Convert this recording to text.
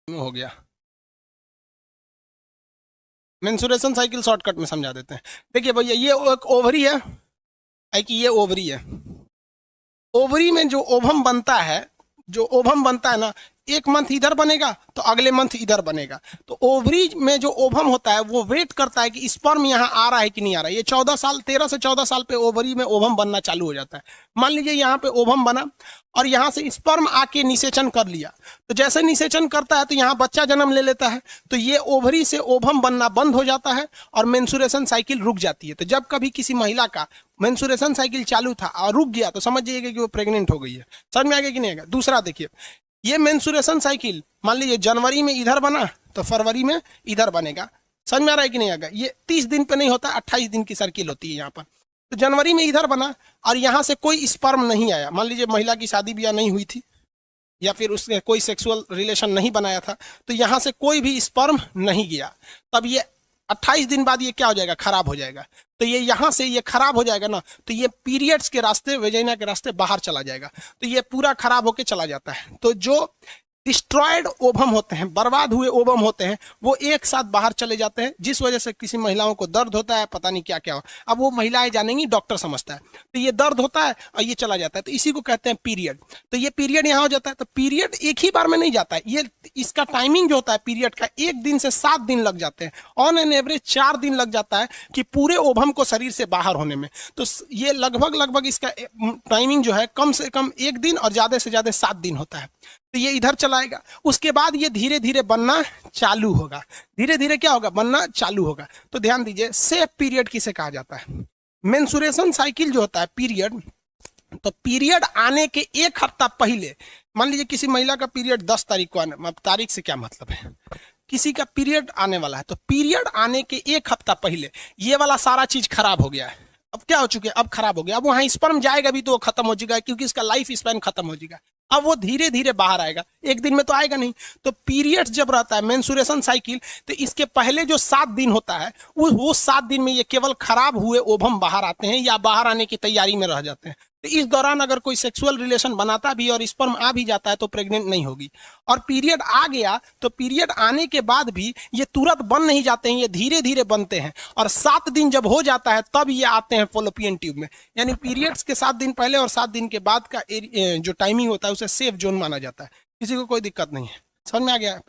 हो गया। Mensuration cycle shortcut में समझा देते हैं। देखिए भैया, ये एक ओवरी है, कि ये ओवरी है। ओवरी में जो ओवम बनता है, जो ओवम बनता है ना, एक मंथ इधर बनेगा तो अगले मंथ इधर बनेगा। तो ओवरी में जो ओवम होता है वो वेट करता है कि स्पर्म यहाँ आ रहा है कि नहीं आ रहा है। ये 14 साल, 13 से 14 साल पे ओवरी में ओवम बनना चालू हो जाता है। मान लीजिए यहाँ पे ओवम बना और यहाँ से स्पर्म आके निषेचन कर लिया, तो जैसे निषेचन करता है तो यहाँ बच्चा जन्म ले लेता है, तो ये ओवरी से ओवम बनना बंद हो जाता है और मेंसुरेशन साइकिल रुक जाती है। तो जब कभी किसी महिला का मेंसुरेशन साइकिल चालू था और रुक गया तो समझ जाइएगा कि वो प्रेग्नेंट हो गई है। समझ में आ गया कि नहीं आएगा? दूसरा देखिए, ये मेंसुरेशन साइकिल मान लीजिए जनवरी में इधर बना तो फरवरी में इधर बनेगा। समझ में आ रहा है कि नहीं आएगा? ये 30 दिन पे नहीं होता, 28 दिन की सर्किल होती है यहाँ पर। तो जनवरी में इधर बना और यहाँ से कोई स्पर्म नहीं आया, मान लीजिए महिला की शादी ब्याह नहीं हुई थी या फिर उसने कोई सेक्सुअल रिलेशन नहीं बनाया था, तो यहाँ से कोई भी स्पर्म नहीं गया। तब ये 28 दिन बाद ये क्या हो जाएगा? खराब हो जाएगा। तो ये यहाँ से ये खराब हो जाएगा ना, तो ये पीरियड्स के रास्ते, वेजाइना के रास्ते बाहर चला जाएगा, तो ये पूरा खराब होके चला जाता है। तो जो डिस्ट्रॉयड ओवम होते हैं, बर्बाद हुए ओवम होते हैं, वो एक साथ बाहर चले जाते हैं, जिस वजह से किसी महिलाओं को दर्द होता है, पता नहीं क्या क्या हो। अब वो महिलाएं जानेंगी, डॉक्टर समझता है। तो ये दर्द होता है और ये चला जाता है, तो इसी को कहते हैं पीरियड। तो ये पीरियड यहाँ हो जाता है। तो पीरियड एक ही बार में नहीं जाता है, ये इसका टाइमिंग जो होता है पीरियड का, 1 दिन से 7 दिन लग जाते हैं। ऑन एन एवरेज 4 दिन लग जाता है कि पूरे ओवम को शरीर से बाहर होने में। तो ये लगभग इसका टाइमिंग जो है कम से कम 1 दिन और ज्यादा से ज्यादा 7 दिन होता है। तो ये इधर चलाएगा, उसके बाद ये धीरे धीरे बनना चालू होगा। धीरे धीरे क्या होगा? बनना चालू होगा। तो ध्यान दीजिए, सेफ पीरियड किसे कहा जाता है? मेंसुरेशन साइकिल जो होता है पीरियड, तो पीरियड आने के 1 हफ्ता पहले, मान लीजिए किसी महिला का पीरियड 10 तारीख को आने, तारीख से क्या मतलब है, किसी का पीरियड आने वाला है, तो पीरियड आने के 1 हफ्ता पहले ये वाला सारा चीज खराब हो गया है। अब क्या हो चुके हैं? अब खराब हो गया। अब वहां स्पर्म जाएगा भी तो वो खत्म हो जाएगा, क्योंकि इसका लाइफ स्पैन खत्म हो जाएगा। अब वो धीरे धीरे बाहर आएगा, 1 दिन में तो आएगा नहीं। तो पीरियड्स जब रहता है मेंसुरेशन साइकिल, तो इसके पहले जो 7 दिन होता है, वो 7 दिन में ये केवल खराब हुए ओवम बाहर आते हैं या बाहर आने की तैयारी में रह जाते हैं। तो इस दौरान अगर कोई सेक्सुअल रिलेशन बनाता भी और स्पर्म आ भी जाता है तो प्रेग्नेंट नहीं होगी। और पीरियड आ गया तो पीरियड आने के बाद भी ये तुरंत बन नहीं जाते हैं, ये धीरे धीरे बनते हैं। और 7 दिन जब हो जाता है तब ये आते हैं फॉलोपियन ट्यूब में। यानी पीरियड्स के 7 दिन पहले और 7 दिन के बाद का जो टाइमिंग होता है उसे सेफ जोन माना जाता है। किसी को कोई दिक्कत नहीं है। समझ में आ गया?